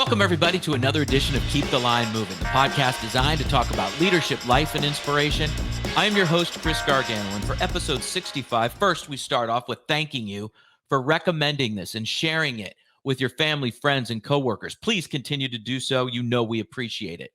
Welcome, everybody, to another edition of Keep the Line Moving, the podcast designed to talk about leadership, life, and inspiration. I am your host, Chris Gargano, and for episode 65, first, we start off with thanking you for recommending this and sharing it with your family, friends, and coworkers. Please continue to do so. You know we appreciate it.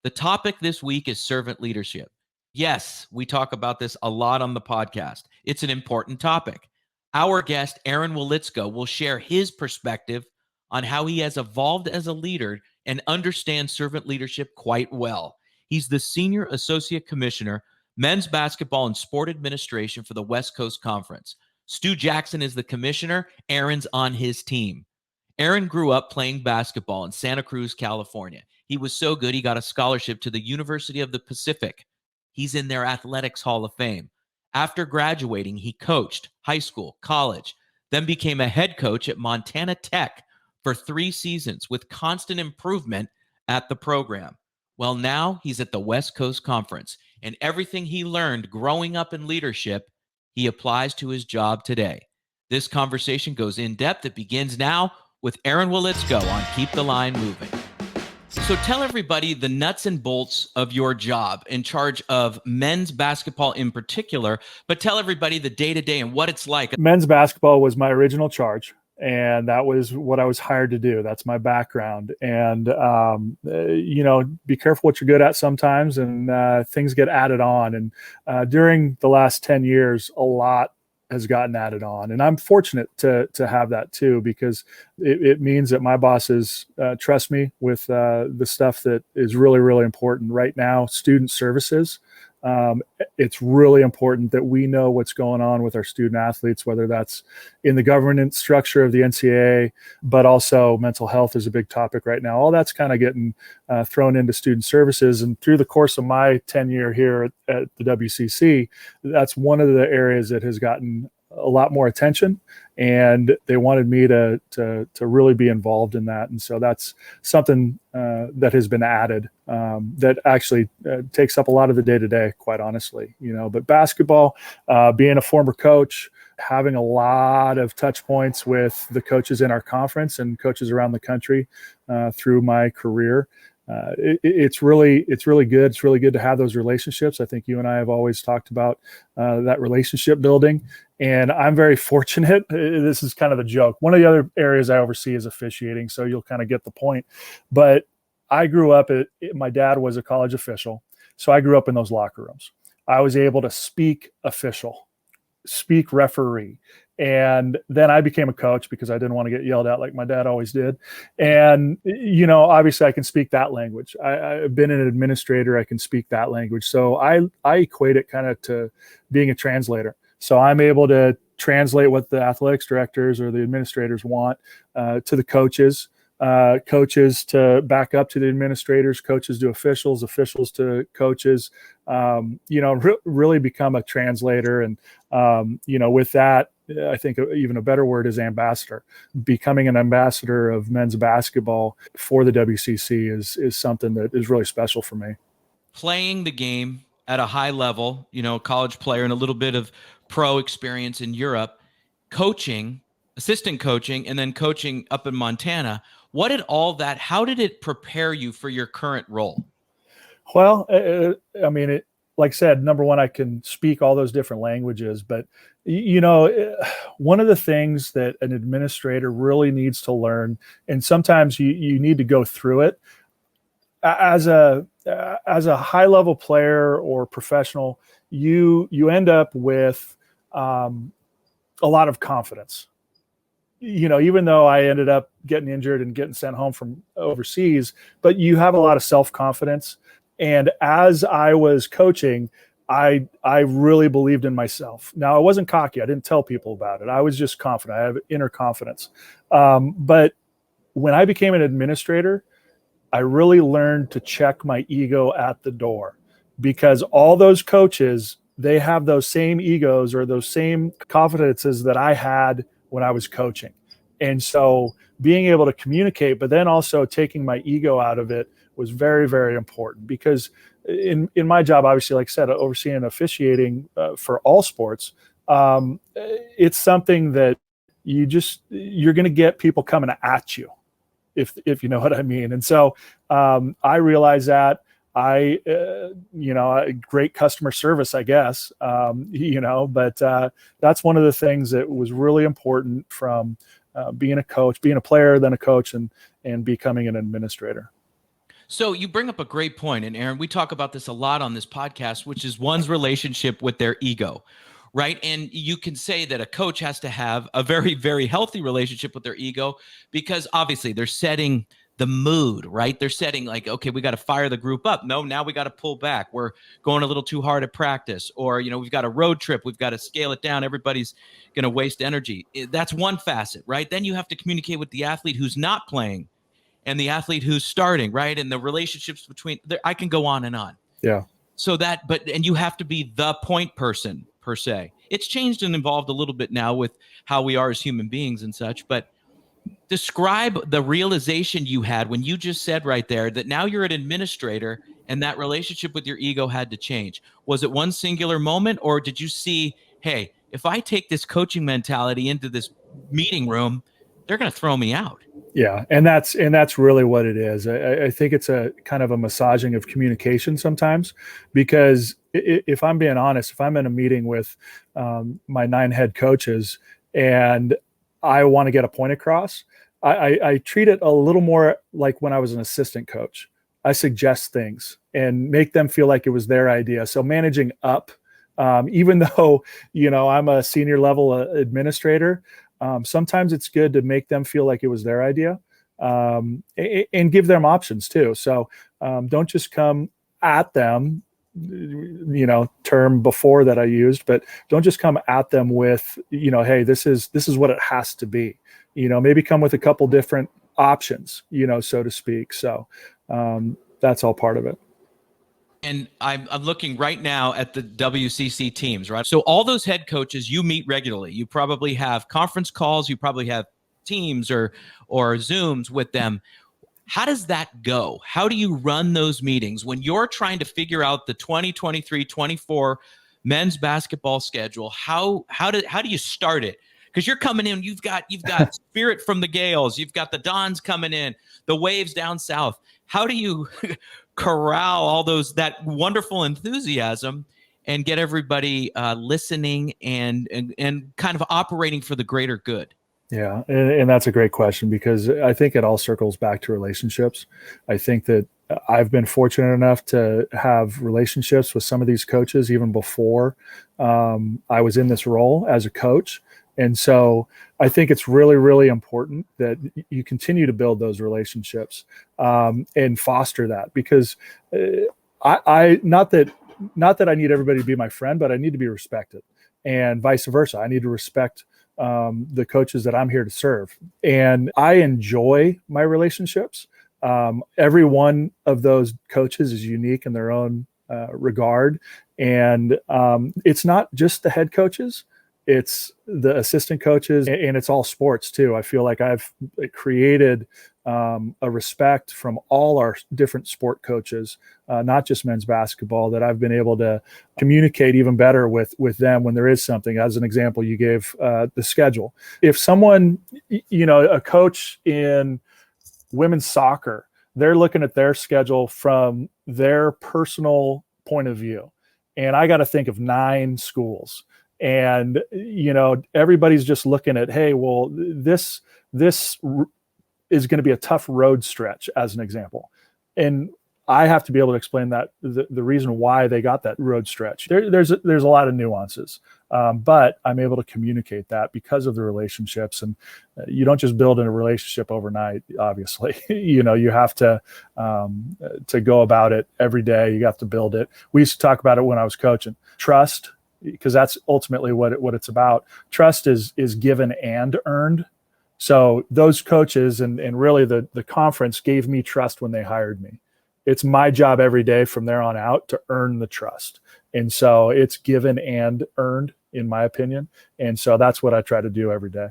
The topic this week is servant leadership. Yes, we talk about this a lot on the podcast. It's an important topic. Our guest, Aaron Woliczko, will share his perspective on how he has evolved as a leader and understands servant leadership quite well. He's the Senior Associate Commissioner, Men's Basketball and Sport Administration for the West Coast Conference. Stu Jackson is the commissioner. Aaron's on his team. Aaron grew up playing basketball in Santa Cruz, California. He was so good, he got a scholarship to the University of the Pacific. He's in their Athletics Hall of Fame. After graduating, he coached high school, college, then became a head coach at Montana Tech for 3 seasons with constant improvement at the program. Well, now he's at the West Coast Conference, and everything he learned growing up in leadership, he applies to his job today. This conversation goes in depth. It begins now with Aaron Woliczko on Keep the Line Moving. So tell everybody the nuts and bolts of your job in charge of men's basketball in particular, but tell everybody the day-to-day and what it's like. Men's basketball was my original charge, and that was what I was hired to do. That's my background. And, be careful what you're good at sometimes, and things get added on. And during the last 10 years, a lot has gotten added on. And I'm fortunate to have that too, because it means that my bosses trust me with the stuff that is really, really important right now. Student services. It's really important that we know what's going on with our student athletes, whether that's in the governance structure of the NCAA, but also mental health is a big topic right now. All that's kind of getting thrown into student services. And through the course of my tenure here at the WCC, that's one of the areas that has gotten a lot more attention, and they wanted me to really be involved in that. And so that's something that has been added that actually takes up a lot of the day-to-day, quite honestly. But basketball, being a former coach, having a lot of touch points with the coaches in our conference and coaches around the country through my career, it's really good. It's really good to have those relationships. I think you and I have always talked about that relationship building, and I'm very fortunate. This is kind of the joke. One of the other areas I oversee is officiating, so you'll kind of get the point. But I grew up, my dad was a college official, so I grew up in those locker rooms. I was able to speak official, speak referee. And then I became a coach because I didn't want to get yelled at like my dad always did. And, obviously I can speak that language. I've been an administrator. I can speak that language. So I equate it kind of to being a translator. So I'm able to translate what the athletics directors or the administrators want to the coaches. Coaches to back up to the administrators, coaches to officials, officials to coaches, really become a translator. And, with that, I think even a better word is ambassador. Becoming an ambassador of men's basketball for the WCC is something that is really special for me. Playing the game at a high level, college player and a little bit of pro experience in Europe, coaching, assistant coaching, and then coaching up in Montana. How did it prepare you for your current role? Well, like I said, number one, I can speak all those different languages, but one of the things that an administrator really needs to learn, and sometimes you need to go through it as a high level player or professional, you end up with a lot of confidence. Even though I ended up getting injured and getting sent home from overseas, but you have a lot of self-confidence. And as I was coaching, I really believed in myself. Now, I wasn't cocky. I didn't tell people about it. I was just confident. I have inner confidence. But when I became an administrator, I really learned to check my ego at the door, because all those coaches, they have those same egos or those same confidences that I had when I was coaching. And so being able to communicate, but then also taking my ego out of it was very, very important, because in my job, obviously, like I said, overseeing and officiating for all sports, it's something that you're going to get people coming at you. if you know what I mean. And so I realize that great customer service, I guess, but that's one of the things that was really important from being a coach, being a player, then a coach, and becoming an administrator. So you bring up a great point, and Aaron, we talk about this a lot on this podcast, which is one's relationship with their ego, right? And you can say that a coach has to have a very, very healthy relationship with their ego, because obviously they're setting the mood, right? They're setting like, okay, we got to fire the group up. No, now we got to pull back. We're going a little too hard at practice, or, we've got a road trip. We've got to scale it down. Everybody's going to waste energy. That's one facet, right? Then you have to communicate with the athlete who's not playing and the athlete who's starting, right? And the relationships between, I can go on and on. Yeah. So and you have to be the point person per se. It's changed and evolved a little bit now with how we are as human beings and such, but describe the realization you had when you just said right there that now you're an administrator and that relationship with your ego had to change. Was it one singular moment, or did you see, hey, if I take this coaching mentality into this meeting room, they're going to throw me out? Yeah. And that's really what it is. I think it's a kind of a massaging of communication sometimes, because if I'm being honest, if I'm in a meeting with my 9 head coaches and I want to get a point across, I treat it a little more like when I was an assistant coach. I suggest things and make them feel like it was their idea. So managing up, even though, I'm a senior level administrator, sometimes it's good to make them feel like it was their idea, and give them options too. So don't just come at them, term before that I used, but don't just come at them with, hey, this is what it has to be. Maybe come with a couple different options, so to speak. So that's all part of it. And I'm looking right now at the WCC teams, right? So all those head coaches, you meet regularly. You probably have conference calls. You probably have Teams or Zooms with them. How does that go? How do you run those meetings when you're trying to figure out the 2023-24 men's basketball schedule? How do you start it? Because you're coming in, you've got Spirit from the Gales, you've got the Dons coming in, the Waves down south. How do you corral all that wonderful enthusiasm and get everybody listening and kind of operating for the greater good? Yeah, and that's a great question, because I think it all circles back to relationships. I think that I've been fortunate enough to have relationships with some of these coaches even before I was in this role as a coach. And so I think it's really, really important that you continue to build those relationships and foster that, because I not that I need everybody to be my friend, but I need to be respected, and vice versa. I need to respect the coaches that I'm here to serve. And I enjoy my relationships. Every one of those coaches is unique in their own regard. And it's not just the head coaches, it's the assistant coaches, and it's all sports too. I feel like I've created a respect from all our different sport coaches, not just men's basketball, that I've been able to communicate even better with them when there is something. As an example, you gave the schedule. If someone, a coach in women's soccer, they're looking at their schedule from their personal point of view, and I got to think of 9 schools. And, everybody's just looking at, hey, well, this is going to be a tough road stretch, as an example. And I have to be able to explain that the reason why they got that road stretch. There's a lot of nuances, but I'm able to communicate that because of the relationships. And you don't just build a relationship overnight, obviously. You have to go about it every day. You have to build it. We used to talk about it when I was coaching. Trust, because that's ultimately what it's about. Trust is given and earned. So those coaches and really the conference gave me trust when they hired me. It's my job every day from there on out to earn the trust. And so it's given and earned, in my opinion. And so that's what I try to do every day.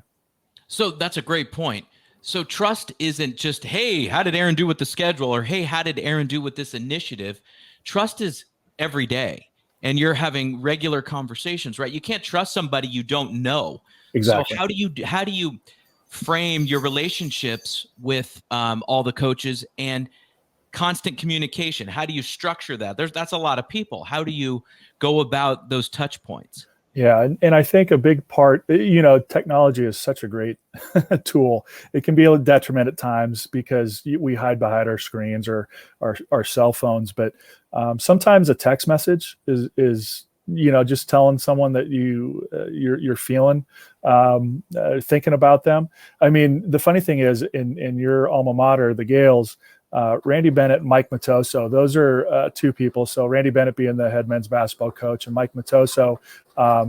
So that's a great point. So trust isn't just, hey, how did Aaron do with the schedule? Or, hey, how did Aaron do with this initiative? Trust is every day. And you're having regular conversations, right? You can't trust somebody you don't know. Exactly. So how do you frame your relationships with all the coaches and constant communication? How do you structure that? That's a lot of people. How do you go about those touch points? Yeah, and I think a big part, technology is such a great tool. It can be a detriment at times because we hide behind our screens or our cell phones. But sometimes a text message is just telling someone that you're feeling, thinking about them. I mean, the funny thing is, in your alma mater, the Gales, Randy Bennett and Mike Matoso, those are two people. So Randy Bennett being the head men's basketball coach and Mike Matoso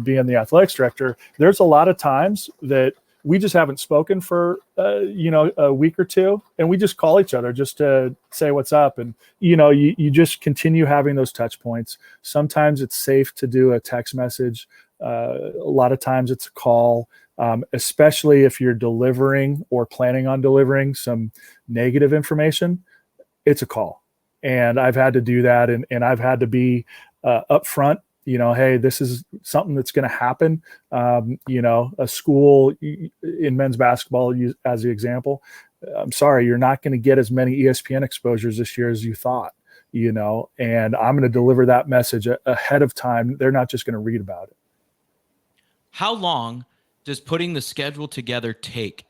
being the athletics director. There's a lot of times that we just haven't spoken for a week or two, and we just call each other just to say what's up. And you just continue having those touch points. Sometimes it's safe to do a text message. A lot of times it's a call. Especially if you're delivering or planning on delivering some negative information, it's a call. And I've had to do that. And I've had to be upfront, hey, this is something that's going to happen. A school in men's basketball, as the example, I'm sorry, you're not going to get as many ESPN exposures this year as you thought, and I'm going to deliver that message ahead of time. They're not just going to read about it. How long does putting the schedule together take,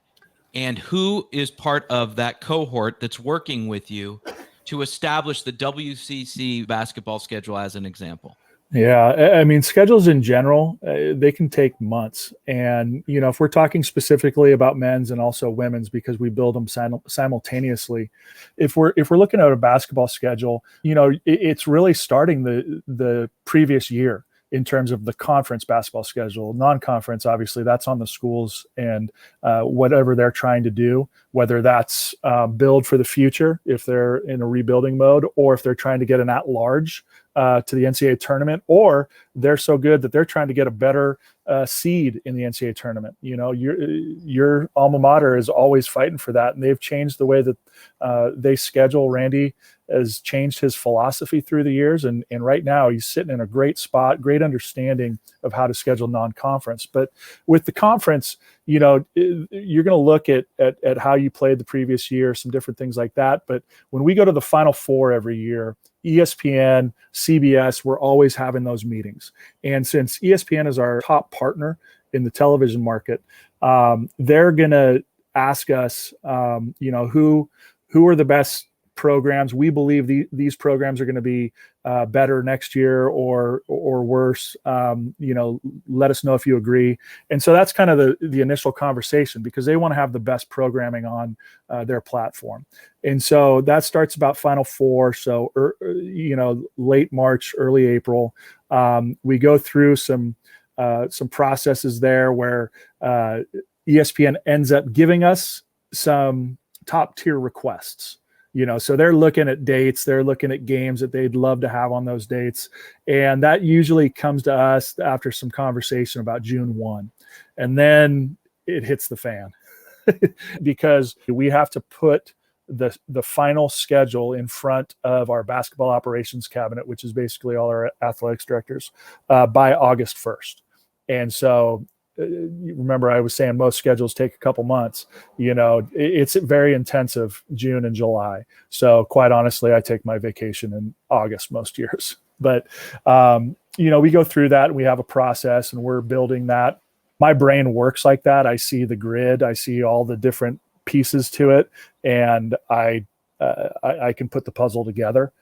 and who is part of that cohort that's working with you to establish the WCC basketball schedule as an example? Yeah, I mean, schedules in general, they can take months. And, if we're talking specifically about men's and also women's, because we build them simultaneously, if we're looking at a basketball schedule, it's really starting the previous year in terms of the conference basketball schedule. Non-conference, obviously, that's on the schools and whatever they're trying to do, whether that's build for the future, if they're in a rebuilding mode, or if they're trying to get an at-large to the NCAA tournament, or they're so good that they're trying to get a better seed in the NCAA tournament. Your alma mater is always fighting for that, and they've changed the way that they schedule. Randy has changed his philosophy through the years, and right now he's sitting in a great spot, great understanding of how to schedule non-conference. But with the conference, you're going to look at how you played the previous year, some different things like that. But when we go to the Final Four every year, ESPN, CBS, we're always having those meetings. And since ESPN is our top partner in the television market, they're going to ask us, who are the best programs. We believe these programs are going to be better next year or worse. Let us know if you agree. And so that's kind of the initial conversation, because they want to have the best programming on their platform. And so that starts about Final Four. So, late March, early April, we go through some processes there where ESPN ends up giving us some top tier requests. So they're looking at dates, they're looking at games that they'd love to have on those dates. And that usually comes to us after some conversation about June 1. And then it hits the fan because we have to put the final schedule in front of our basketball operations cabinet, which is basically all our athletics directors, by August 1st. And so remember, I was saying most schedules take a couple months. It's very intensive June and July. So quite honestly, I take my vacation in August most years. But, we go through that and we have a process and we're building that. My brain works like that. I see the grid. I see all the different pieces to it. And I can put the puzzle together.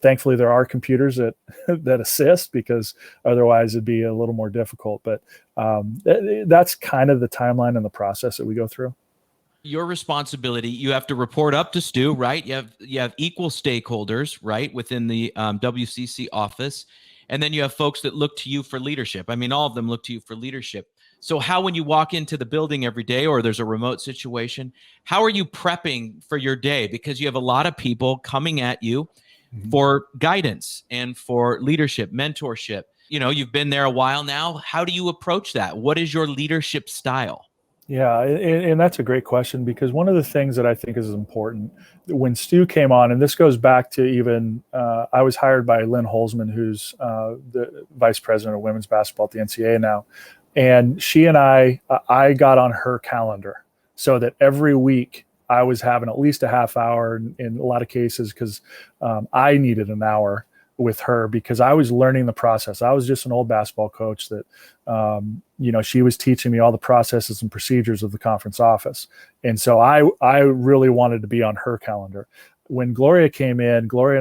Thankfully, there are computers that assist, because otherwise it'd be a little more difficult. But that's kind of the timeline and the process that we go through. Your responsibility, you have to report up to Stu, right? You have equal stakeholders, right, within the WCC office. And then you have folks that look to you for leadership. I mean, all of them look to you for leadership. So how, when you walk into the building every day, or there's a remote situation, how are you prepping for your day? Because you have a lot of people coming at you for guidance and for leadership, mentorship. You've been there a while now. How do you approach that? What is your leadership style? Yeah, and that's a great question, because one of the things that I think is important when Stu came on, and this goes back to even, I was hired by Lynn Holzman, who's the vice president of women's basketball at the NCAA now. And she and I got on her calendar so that every week I was having at least a half hour in a lot of cases, because I needed an hour with her because I was learning the process. I was just an old basketball coach that, she was teaching me all the processes and procedures of the conference office. And so I really wanted to be on her calendar. When Gloria came in, Gloria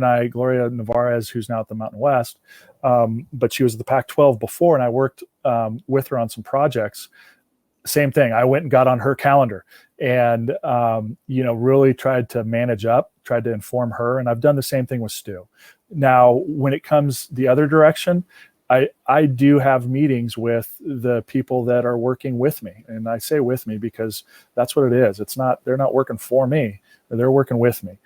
Navarez, who's now at the Mountain West, but she was at the Pac-12 before, and I worked with her on some projects. Same thing. I went and got on her calendar and, really tried to manage up, tried to inform her. And I've done the same thing with Stu. Now, when it comes the other direction, I do have meetings with the people that are working with me. And I say with me because that's what it is. They're not working for me. They're working with me,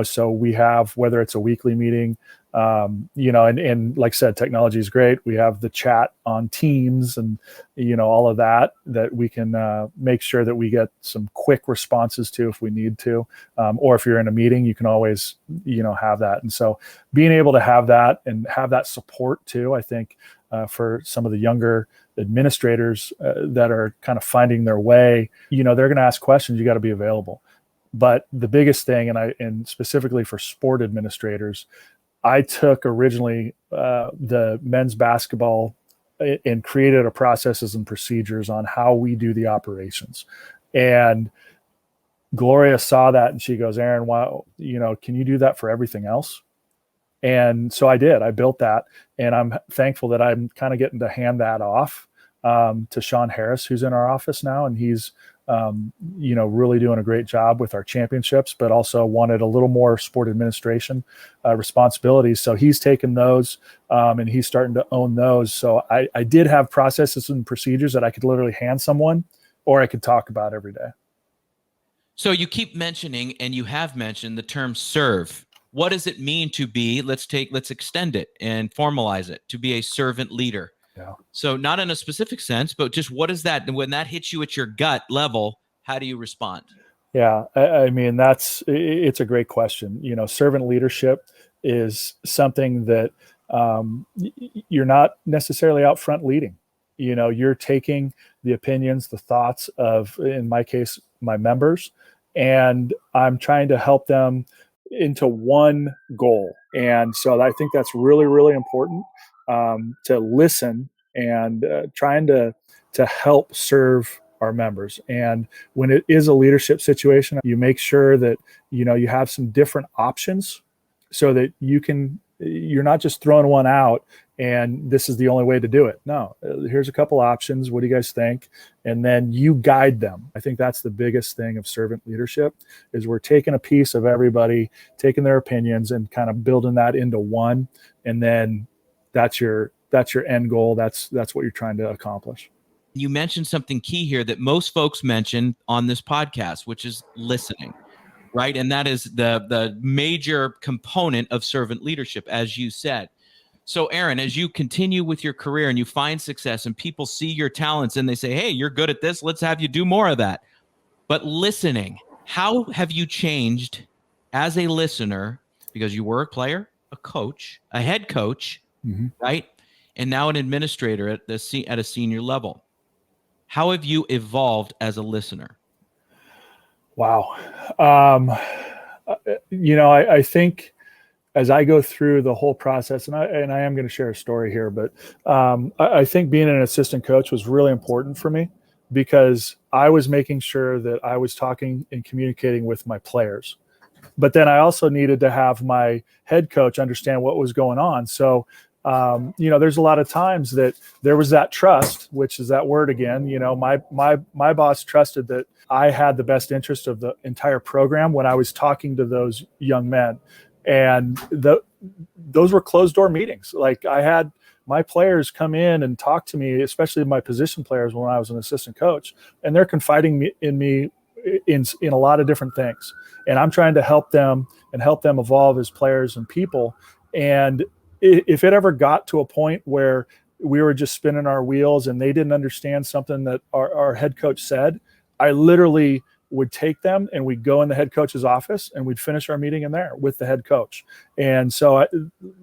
so we have, whether it's a weekly meeting, and like I said, technology is great. We have the chat on Teams and, all of that we can make sure that we get some quick responses to if we need to. Or if you're in a meeting, you can always, have that. And so being able to have that and have that support too, I think for some of the younger administrators that are kind of finding their way, they're going to ask questions. You got to be available. But the biggest thing, and specifically for sport administrators, I took originally the men's basketball and created a processes and procedures on how we do the operations. And Gloria saw that and she goes, Aaron, wow, can you do that for everything else? And so I did. I built that, and I'm thankful that I'm kind of getting to hand that off to Sean Harris, who's in our office now, and he's really doing a great job with our championships, but also wanted a little more sport administration responsibilities. So he's taken those and he's starting to own those. So I did have processes and procedures that I could literally hand someone or I could talk about every day. So you keep mentioning, and you have mentioned the term serve. What does it mean to be, let's extend it and formalize it, to be a servant leader? Yeah. So not in a specific sense, but just what is that? And when that hits you at your gut level, how do you respond? Yeah. I mean, it's a great question. Servant leadership is something that you're not necessarily out front leading. You're taking the opinions, the thoughts of, in my case, my members, and I'm trying to help them into one goal. And so I think that's really, really important to listen and trying to help serve our members. And when it is a leadership situation, you make sure that you have some different options so that you're not just throwing one out and this is the only way to do it. No, here's a couple options. What do you guys think? And then you guide them. I think that's the biggest thing of servant leadership is we're taking a piece of everybody, taking their opinions and kind of building that into one. And then that's your end goal. That's what you're trying to accomplish. You mentioned something key here that most folks mention on this podcast, which is listening, right? And that is the major component of servant leadership, as you said. So Aaron, as you continue with your career and you find success and people see your talents and they say, hey, you're good at this, let's have you do more of that. But listening, how have you changed as a listener? Because you were a player, a coach, a head coach, right? And now an administrator at a senior level. How have you evolved as a listener? Wow. I think as I go through the whole process, and I am going to share a story here, but I think being an assistant coach was really important for me because I was making sure that I was talking and communicating with my players. But then I also needed to have my head coach understand what was going on. So, there's a lot of times that there was that trust, which is that word again. My boss trusted that I had the best interest of the entire program when I was talking to those young men. And those were closed door meetings. Like I had my players come in and talk to me, especially my position players when I was an assistant coach, and they're confiding in me in a lot of different things. And I'm trying to help them evolve as players and people. And if it ever got to a point where we were just spinning our wheels and they didn't understand something that our head coach said, I literally would take them and we'd go in the head coach's office and we'd finish our meeting in there with the head coach. And so,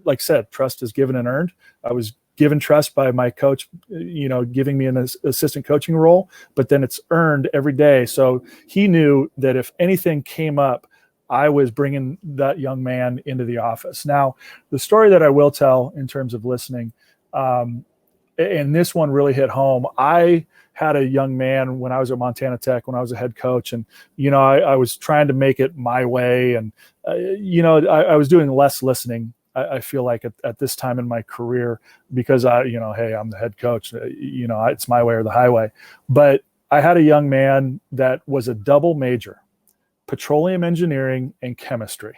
like I said, trust is given and earned. I was given trust by my coach, giving me an assistant coaching role, but then it's earned every day. So he knew that if anything came up, I was bringing that young man into the office. Now, the story that I will tell in terms of listening, and this one really hit home. I had a young man when I was at Montana Tech, when I was a head coach, and I was trying to make it my way, and I was doing less listening. I feel like at this time in my career, because hey, I'm the head coach. It's my way or the highway. But I had a young man that was a double major, petroleum engineering and chemistry.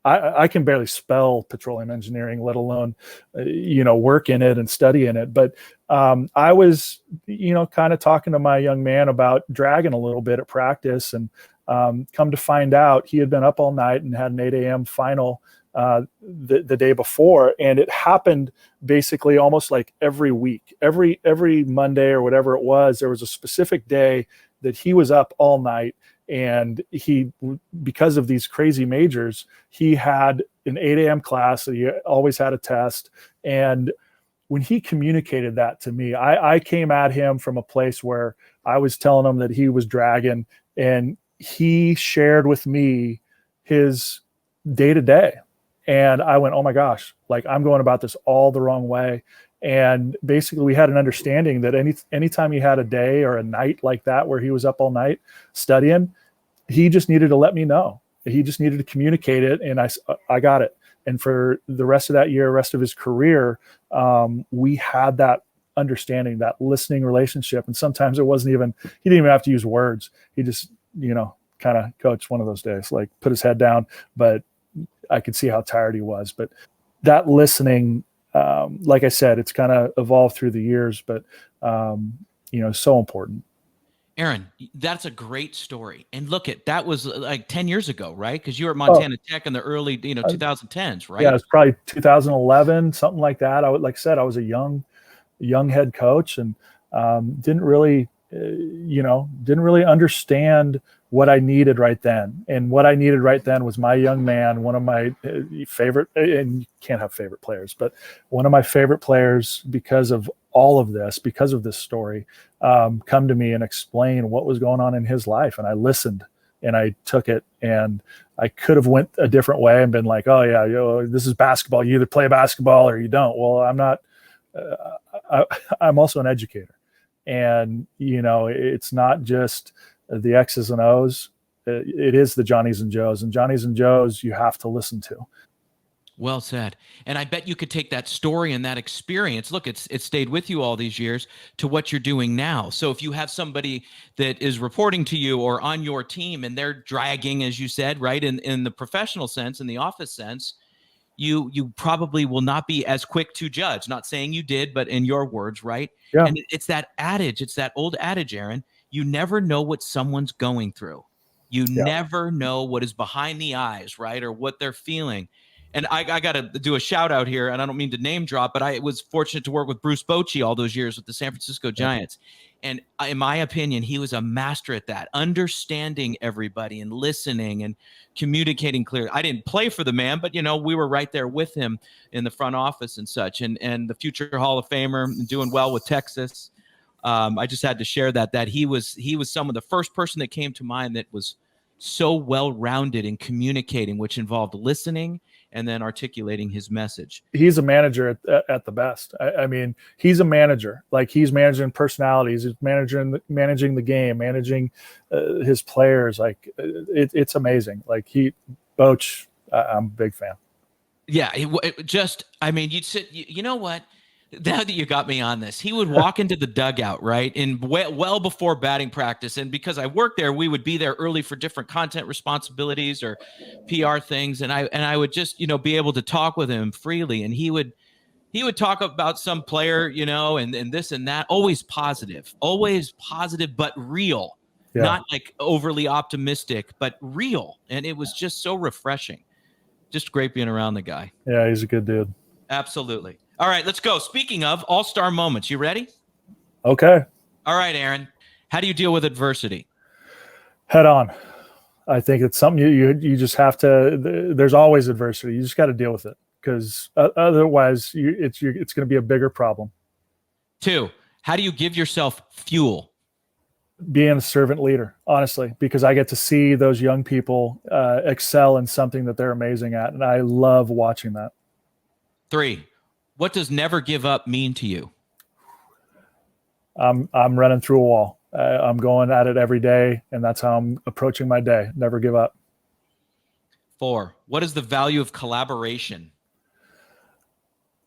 I can barely spell petroleum engineering, let alone, work in it and study in it. But I was, kind of talking to my young man about dragging a little bit at practice, and come to find out he had been up all night and had an 8 a.m. final the day before. And it happened basically almost like every week, every Monday or whatever it was, there was a specific day that he was up all night. And he, because of these crazy majors, he had an 8 a.m. class. So he always had a test. And when he communicated that to me, I came at him from a place where I was telling him that he was dragging, and he shared with me his day to day. And I went, oh my gosh, like I'm going about this all the wrong way. And basically we had an understanding that anytime he had a day or a night like that where he was up all night studying, he just needed to let me know. He just needed to communicate it, and I got it. And for the rest of that year, rest of his career, we had that understanding, that listening relationship. And sometimes it wasn't even, he didn't even have to use words. He just, kind of, coach, one of those days, like put his head down, but I could see how tired he was. But that listening, like I said, it's kind of evolved through the years, but so important. Aaron, that's a great story. And look, that was like 10 years ago, right? Because you were at Montana Tech in the early, 2010s, right? Yeah, it's probably 2011, something like that. Like I said, I was a young head coach, and didn't really understand what I needed right then. And what I needed right then was my young man, one of my favorite, and you can't have favorite players, but one of my favorite players, because of all of this, because of this story, come to me and explain what was going on in his life. And I listened and I took it, and I could have went a different way and been like, oh yeah, this is basketball. You either play basketball or you don't. Well, I'm not, I'm also an educator, and it's not just the X's and O's. It is the Johnnies and Joes, and Johnnies and Joes you have to listen to. Well said. And I bet you could take that story and that experience. Look, it's stayed with you all these years to what you're doing now. So if you have somebody that is reporting to you or on your team and they're dragging, as you said, right, in the professional sense, in the office sense, you probably will not be as quick to judge. Not saying you did, but in your words, right? Yeah. And it's that adage, it's that old adage, Aaron, you never know what someone's going through. You never know what is behind the eyes, right? Or what they're feeling. And I got to do a shout out here, and I don't mean to name drop, but I was fortunate to work with Bruce Bochy all those years with the San Francisco Giants. And in my opinion, he was a master at that, understanding everybody and listening and communicating clearly. I didn't play for the man, but, we were right there with him in the front office and such. And the future Hall of Famer, doing well with Texas. I just had to share that he was some of the first person that came to mind that was so well-rounded in communicating, which involved listening and then articulating his message. He's a manager at the best. I mean, he's a manager. Like, he's managing personalities, he's managing the game, managing his players. Like, it's amazing. Like, Boch, I'm a big fan. Yeah, you'd sit. You know what? Now that you got me on this, he would walk into the dugout, right, and well before batting practice. And because I worked there, we would be there early for different content responsibilities or PR things, and I would just be able to talk with him freely, and he would talk about some player, and this and that, always positive, but real, not like overly optimistic, but real, and it was just so refreshing. Just great being around the guy. Yeah, he's a good dude. Absolutely. All right, let's go. Speaking of all-star moments, you ready? Okay. All right, Aaron. How do you deal with adversity? Head on. I think it's something you just have to. There's always adversity. You just got to deal with it, because otherwise it's going to be a bigger problem. 2, how do you give yourself fuel? Being a servant leader, honestly, because I get to see those young people excel in something that they're amazing at. And I love watching that. 3, what does never give up mean to you? I'm running through a wall. I'm going at it every day, and that's how I'm approaching my day. Never give up. 4, what is the value of collaboration?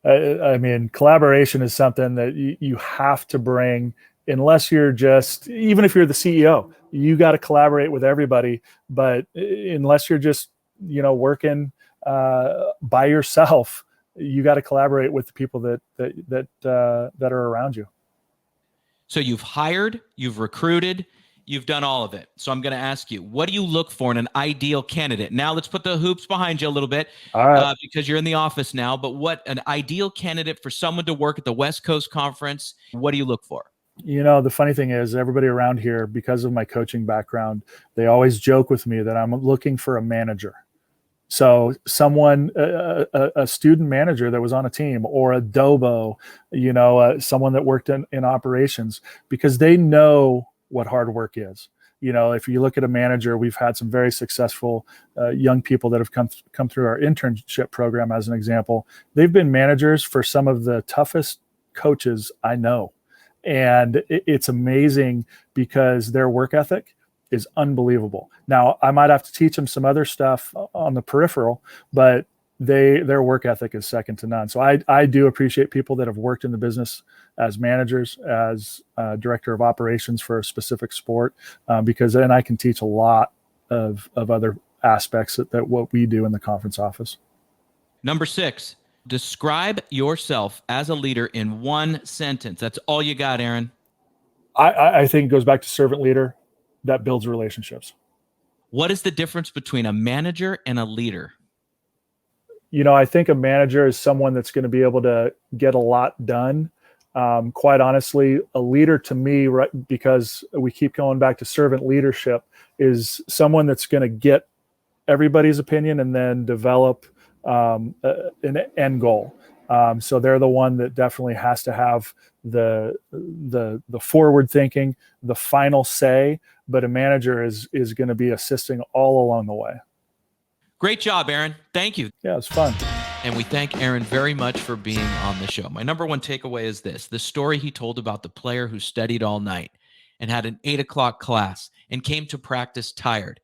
I mean, collaboration is something that you have to bring. Unless you're just, even if you're the CEO, you got to collaborate with everybody. But unless you're just, working by yourself, you got to collaborate with the people that are around you. So you've hired, you've recruited, you've done all of it. So I'm going to ask you, what do you look for in an ideal candidate? Now let's put the hoops behind you a little bit, all right. Because you're in the office now. But what an ideal candidate for someone to work at the West Coast Conference? What do you look for? The funny thing is, everybody around here, because of my coaching background, they always joke with me that I'm looking for a manager. So someone, a student manager that was on a team, or a DOBO, someone that worked in operations, because they know what hard work is. If you look at a manager, we've had some very successful young people that have come through our internship program, as an example. They've been managers for some of the toughest coaches I know. And it's amazing because their work ethic is unbelievable. Now, I might have to teach them some other stuff on the peripheral, but their work ethic is second to none. So I do appreciate people that have worked in the business as managers, as director of operations for a specific sport, because then I can teach a lot of other aspects that what we do in the conference office. Number 6. Describe yourself as a leader in one sentence. That's all you got, Aaron. I think it goes back to servant leader that builds relationships. What is the difference between a manager and a leader? I think a manager is someone that's going to be able to get a lot done. Quite honestly, a leader to me, right, because we keep going back to servant leadership, is someone that's going to get everybody's opinion and then develop an end goal. So they're the one that definitely has to have the forward thinking, the final say, but a manager is going to be assisting all along the way. Great job, Aaron. Thank you. Yeah, it's fun. And we thank Aaron very much for being on the show. My number 1 takeaway is this: the story he told about the player who studied all night and had an 8:00 class and came to practice tired.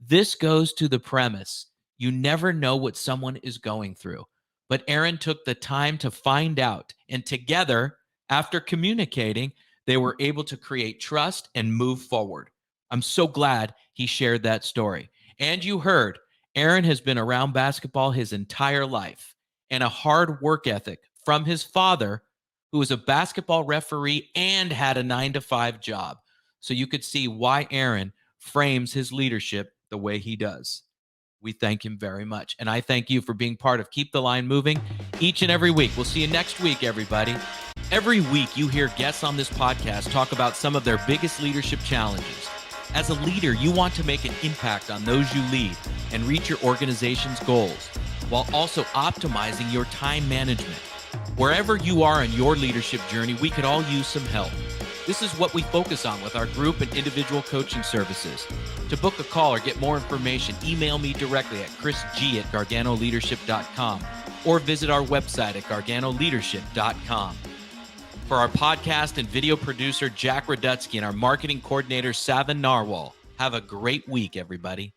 This goes to the premise: you never know what someone is going through. But Aaron took the time to find out, and together, after communicating, they were able to create trust and move forward. I'm so glad he shared that story. And you heard, Aaron has been around basketball his entire life, and a hard work ethic from his father, who was a basketball referee and had a 9-to-5 job. So you could see why Aaron frames his leadership the way he does. We thank him very much. And I thank you for being part of Keep the Line Moving each and every week. We'll see you next week, everybody. Every week, you hear guests on this podcast talk about some of their biggest leadership challenges. As a leader, you want to make an impact on those you lead and reach your organization's goals, while also optimizing your time management. Wherever you are in your leadership journey, we could all use some help. This is what we focus on with our group and individual coaching services. To book a call or get more information, email me directly at chrisg@garganoleadership.com or visit our website at garganoleadership.com. For our podcast and video producer, Jack Radutsky, and our marketing coordinator, Savin Narwal, have a great week, everybody.